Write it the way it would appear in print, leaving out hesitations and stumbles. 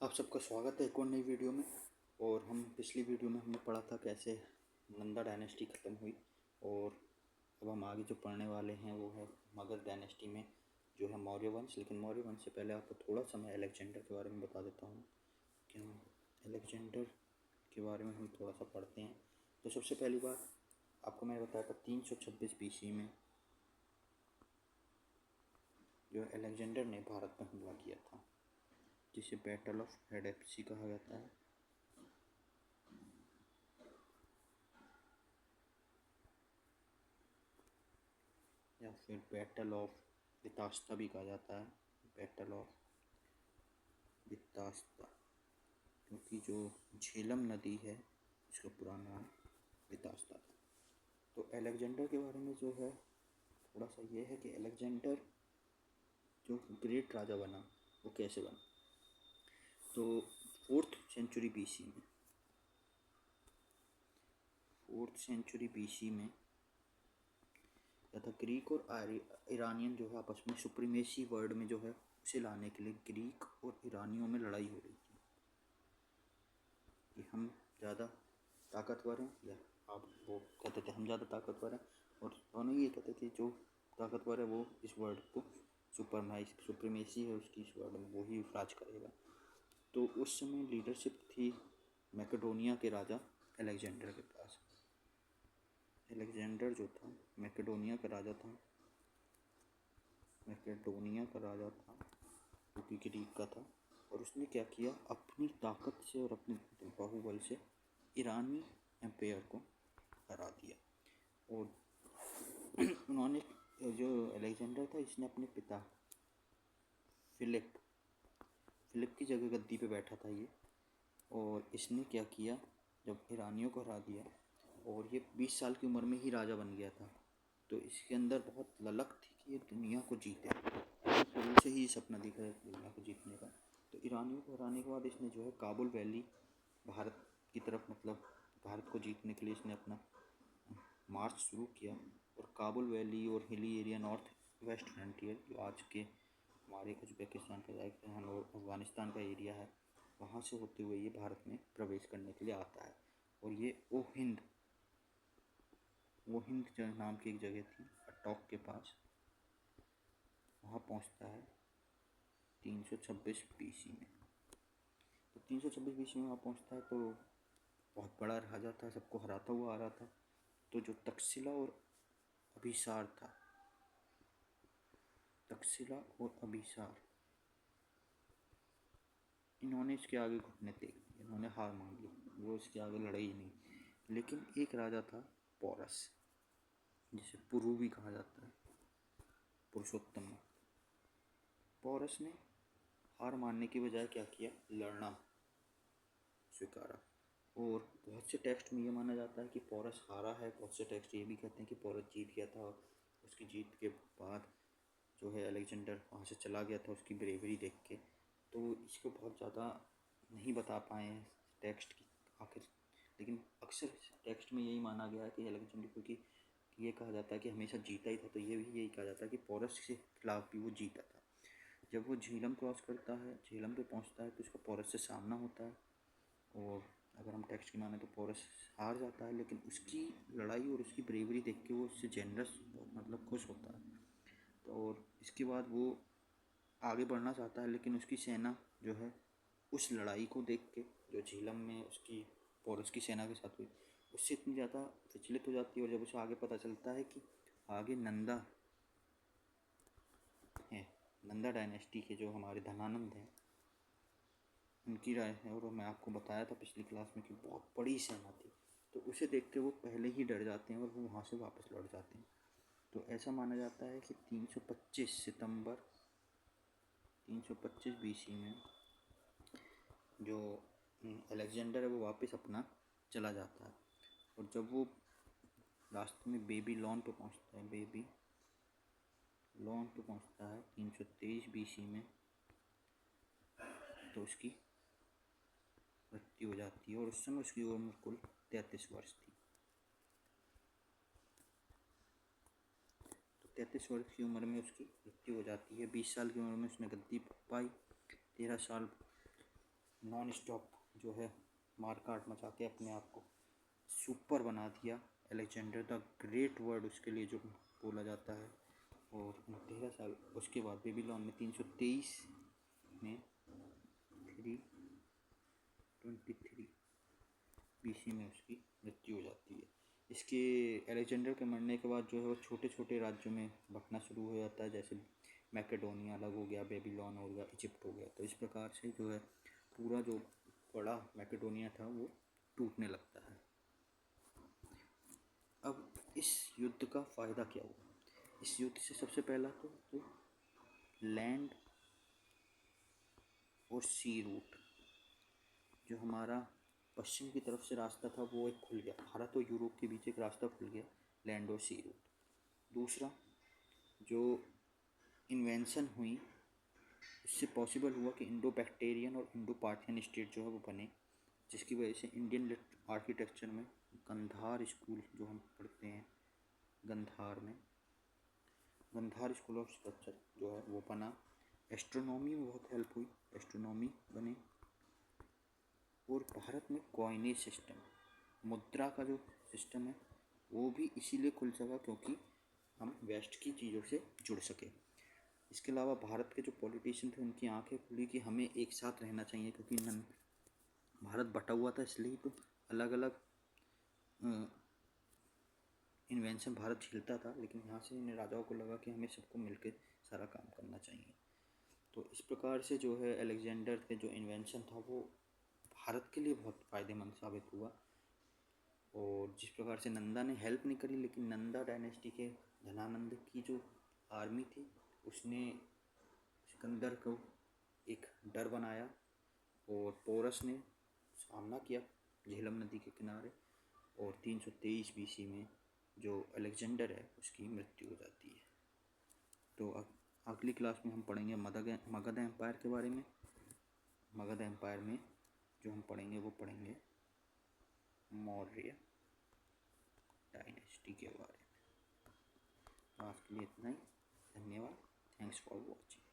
आप सबका स्वागत है एक और नई वीडियो में। और हम पिछली वीडियो में हमने पढ़ा था कैसे नंदा डायनेस्टी ख़त्म हुई, और अब हम आगे जो पढ़ने वाले हैं वो है मगध डायनेस्टी में जो है मौर्य वंश। लेकिन मौर्य वंश से पहले आपको थोड़ा सा मैं अलेक्जेंडर के बारे में बता देता हूँ कि अलेक्जेंडर के बारे में हम थोड़ा सा पढ़ते हैं। तो सबसे पहली बात आपको मैं बताया था 326 BC में जो अलेक्जेंडर ने भारत पर हमला किया था, जिसे बैटल ऑफ हेडेप्सी कहा जाता है। या फिर बैटल ऑफ वितास्ता भी कहा जाता है, बैटल ऑफ वितास्ता, क्योंकि जो झेलम नदी है इसका पूरा नाम वितास्ता था। तो अलेक्जेंडर के बारे में जो है थोड़ा सा ये है कि अलेक्जेंडर जो ग्रेट राजा बना वो कैसे बना। तो 4th सेंचुरी BC में तथा ग्रीक और ईरानियन जो है आपस में सुप्रीमेसी वर्ड में जो है उसे लाने के लिए ग्रीक और ईरानियों में लड़ाई हो रही थी कि हम ज़्यादा ताकतवर हैं, या आप वो कहते थे हम ज़्यादा ताकतवर हैं, और दोनों ये कहते थे जो ताकतवर है वो इस वर्ड को सुप्रीमेसी है उसकी इस वर्ड में वो ही राज करेगा। तो उस समय लीडरशिप थी मैकेडोनिया के राजा अलेक्जेंडर के पास। अलेक्जेंडर जो था मैकेडोनिया का राजा था, जो कि ग्रीक का था। और उसने क्या किया, अपनी ताकत से और अपने बाहुबल से ईरानी एम्पायर को हरा दिया। और उन्होंने जो अलेक्जेंडर था इसने अपने पिता फिलिप की जगह गद्दी पे बैठा था ये, और इसने क्या किया जब ईरानियों को हरा दिया और ये 20 साल की उम्र में ही राजा बन गया था, तो इसके अंदर बहुत ललक थी कि ये दुनिया को जीते। शुरू से ही सपना दिखा है दुनिया को जीतने का। तो ईरानियों को हराने के बाद इसने जो है काबुल वैली भारत की तरफ, मतलब भारत को जीतने के लिए इसने अपना मार्च शुरू किया। और काबुल वैली और hilly area north west frontier जो आज के हमारे उज्बेकिस्तान कजाकिस्तान और अफगानिस्तान का एरिया है, वहाँ से होते हुए ये भारत में प्रवेश करने के लिए आता है। और ये वो हिंद नाम की एक जगह थी अटॉक के पास, वहाँ पहुँचता है 326 BC में। तो 326 BC में वहाँ पहुँचता है तो बहुत बड़ा राजा था, सबको हराता हुआ आ रहा था। तो जो तक्षशिला और अभिसार इन्होंने इसके आगे घुटने टेक दिए, इन्होंने हार मान ली, वो इसके आगे लड़े ही नहीं। लेकिन एक राजा था पोरस, जिसे पुरु भी कहा जाता है, पुरुषोत्तम। पोरस ने हार मानने की बजाय क्या किया, लड़ना स्वीकारा। और बहुत से टेक्स्ट में ये माना जाता है कि पोरस हारा है, बहुत से टेक्स्ट ये भी कहते हैं कि पोरस जीत गया था। उसकी जीत के बाद जो है अलेक्जेंडर वहाँ से चला गया था उसकी ब्रेवरी देख के। तो इसको बहुत ज़्यादा नहीं बता पाए हैं टेक्स्ट की आखिर, लेकिन अक्सर टेक्स्ट में यही माना गया है कि अलेक्जेंडर, क्योंकि ये कहा जाता है कि हमेशा जीता ही था, तो ये भी यही कहा जाता है कि पोरस के खिलाफ भी वो जीता था। जब वो झेलम क्रॉस करता है, झेलम पे पहुंचता है, तो उसका पोरस से सामना होता है। और अगर हम टेक्स्ट की माने तो पोरस हार जाता है, लेकिन उसकी लड़ाई और उसकी ब्रेवरी देख के वो उससे जेनरस मतलब खुश होता है। तो और इसके बाद वो आगे बढ़ना चाहता है, लेकिन उसकी सेना जो है उस लड़ाई को देख के जो झेलम में उसकी पोरस की सेना के साथ हुई उससे इतनी ज़्यादा विचलित हो जाती है। और जब उसे आगे पता चलता है कि आगे नंदा डायनेस्टी के जो हमारे धनानंद हैं उनकी राय है, और मैं आपको बताया था पिछली क्लास में कि बहुत बड़ी सेना थी, तो उसे देख के वो पहले ही डर जाते हैं और वो वहाँ से वापस लौट जाते हैं। तो ऐसा माना जाता है कि 325 सितंबर 325 BC में जो अलेक्जेंडर है वो वापस अपना चला जाता है। और जब वो रास्ते में बेबीलोन पे पहुँचता है 323 BC में, तो उसकी मृत्यु हो जाती है। और उस समय उसकी उम्र कुल 33 वर्ष थी। तो 33 वर्ष की उम्र में उसकी मृत्यु हो जाती है। 20 साल की उम्र में उसने गद्दी पाई, 13 साल नॉन स्टॉप जो है मारकाट मचा के अपने आप को सुपर बना दिया। अलेक्जेंडर द ग्रेट वर्ड उसके लिए जो बोला जाता है। और 13 साल उसके बाद बेबीलोन में 323 में 323 BC में उसकी मृत्यु हो जाती है। इसके अलेक्जेंडर के मरने के बाद जो है वो छोटे छोटे राज्यों में बंटना शुरू हो जाता है, जैसे मैकेडोनिया अलग हो गया, बेबीलोन हो गया, इजिप्ट हो गया। तो इस प्रकार से जो है पूरा जो बड़ा मैकेडोनिया था वो टूटने लगता है। अब इस युद्ध का फ़ायदा क्या हुआ? इस युद्ध से सबसे पहला तो लैंड और सी रूट, जो हमारा पश्चिम की तरफ से रास्ता था वो एक खुल गया। भारत और यूरोप के बीच एक रास्ता खुल गया, लैंड और सी रूट। दूसरा, जो इन्वेंशन हुई इससे पॉसिबल हुआ कि इंडो बैक्टीरियन और इंडो पार्थियन स्टेट जो है वो बने, जिसकी वजह से इंडियन आर्किटेक्चर में गंधार स्कूल जो हम पढ़ते हैं गंधार स्कूल ऑफ स्ट्रक्चर जो है वो बना। एस्ट्रोनॉमी में बहुत हेल्प हुई, एस्ट्रोनॉमी बने। और भारत में कॉइनेज सिस्टम, मुद्रा का जो सिस्टम है वो भी इसीलिए खुल सका क्योंकि हम वेस्ट की चीज़ों से जुड़ सके। इसके अलावा भारत के जो पॉलिटिशियन थे उनकी आंखें खुली कि हमें एक साथ रहना चाहिए, क्योंकि भारत बटा हुआ था, इसलिए तो अलग अलग इन्वेंशन भारत झेलता था। लेकिन यहाँ से इन राजाओं को लगा कि हमें सबको मिलकर सारा काम करना चाहिए। तो इस प्रकार से जो है अलेक्जेंडर के जो इन्वेंशन था वो भारत के लिए बहुत फ़ायदेमंद साबित हुआ। और जिस प्रकार से नंदा ने हेल्प नहीं करी, लेकिन नंदा डायनेस्टी के धनानंद की जो आर्मी थी उसने सिकंदर को एक डर बनाया और पोरस ने सामना किया झेलम नदी के किनारे। और 323 BC में जो अलेक्जेंडर है उसकी मृत्यु हो जाती है। तो अब अगली क्लास में हम पढ़ेंगे मगध एम्पायर के बारे में। मगध एम्पायर में जो हम पढ़ेंगे वो पढ़ेंगे मौर्य डायनेस्टी के बारे में। तो आज के लिए इतना ही। धन्यवाद। Thanks for watching.